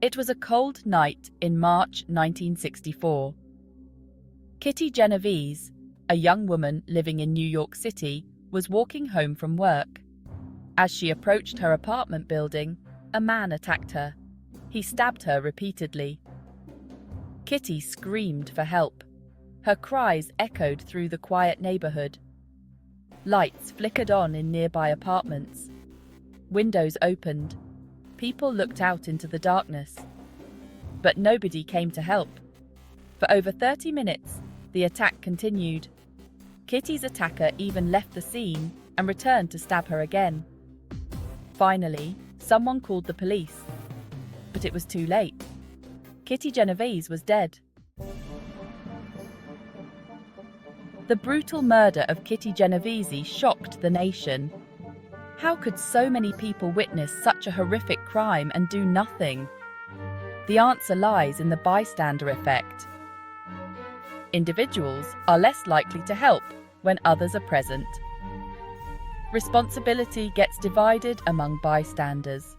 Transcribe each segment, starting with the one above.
It was a cold night in March 1964. Kitty Genovese, a young woman living in New York City, was walking home from work. As she approached her apartment building, a man attacked her. He stabbed her repeatedly. Kitty screamed for help. Her cries echoed through the quiet neighborhood. Lights flickered on in nearby apartments. Windows opened. People looked out into the darkness. But nobody came to help. For over 30 minutes, the attack continued. Kitty's attacker even left the scene and returned to stab her again. Finally, someone called the police. But it was too late. Kitty Genovese was dead. The brutal murder of Kitty Genovese shocked the nation. How could so many people witness such a horrific crime and do nothing? The answer lies in the bystander effect. Individuals are less likely to help when others are present. Responsibility gets divided among bystanders.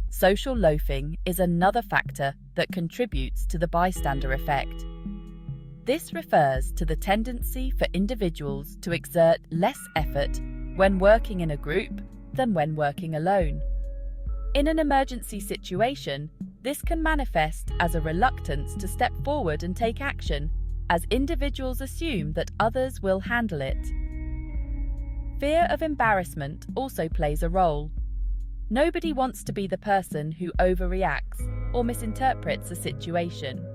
Social loafing is another factor that contributes to the bystander effect. This refers to the tendency for individuals to exert less effort when working in a group than when working alone. In an emergency situation, this can manifest as a reluctance to step forward and take action, as individuals assume that others will handle it. Fear of embarrassment also plays a role. Nobody wants to be the person who overreacts or misinterprets a situation.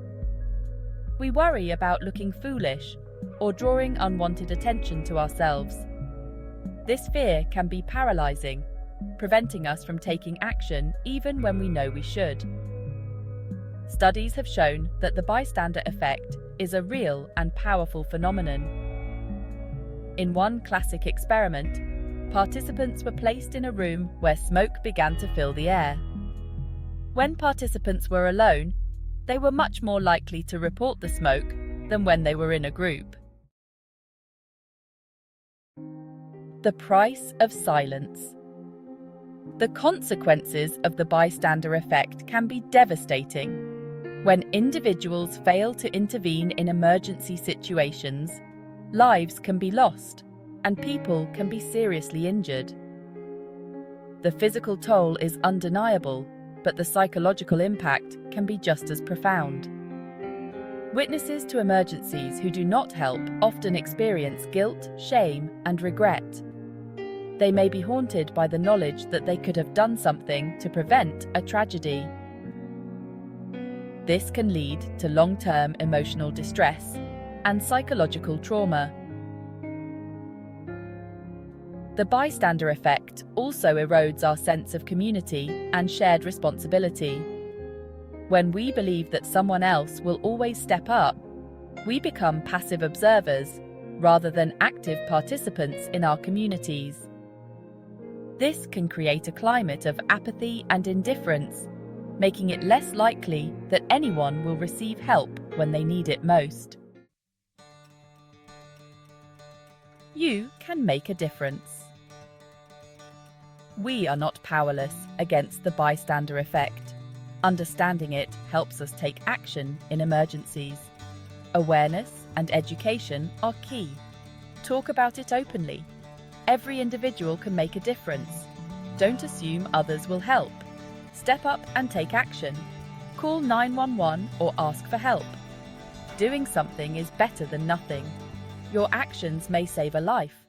We worry about looking foolish or drawing unwanted attention to ourselves. This fear can be paralyzing, preventing us from taking action even when we know we should. Studies have shown that the bystander effect is a real and powerful phenomenon. In one classic experiment, participants were placed in a room where smoke began to fill the air. When participants were alone, they were much more likely to report the smoke than when they were in a group. The price of silence. The consequences of the bystander effect can be devastating. When individuals fail to intervene in emergency situations, lives can be lost and people can be seriously injured. The physical toll is undeniable, but the psychological impact can be just as profound. Witnesses to emergencies who do not help often experience guilt, shame, and regret. They may be haunted by the knowledge that they could have done something to prevent a tragedy. This can lead to long-term emotional distress and psychological trauma. The bystander effect also erodes our sense of community and shared responsibility. When we believe that someone else will always step up, we become passive observers rather than active participants in our communities. This can create a climate of apathy and indifference, making it less likely that anyone will receive help when they need it most. You can make a difference. We are not powerless against the bystander effect. Understanding it helps us take action in emergencies. Awareness and education are key. Talk about it openly. Every individual can make a difference. Don't assume others will help. Step up and take action. Call 911 or ask for help. Doing something is better than nothing. Your actions may save a life.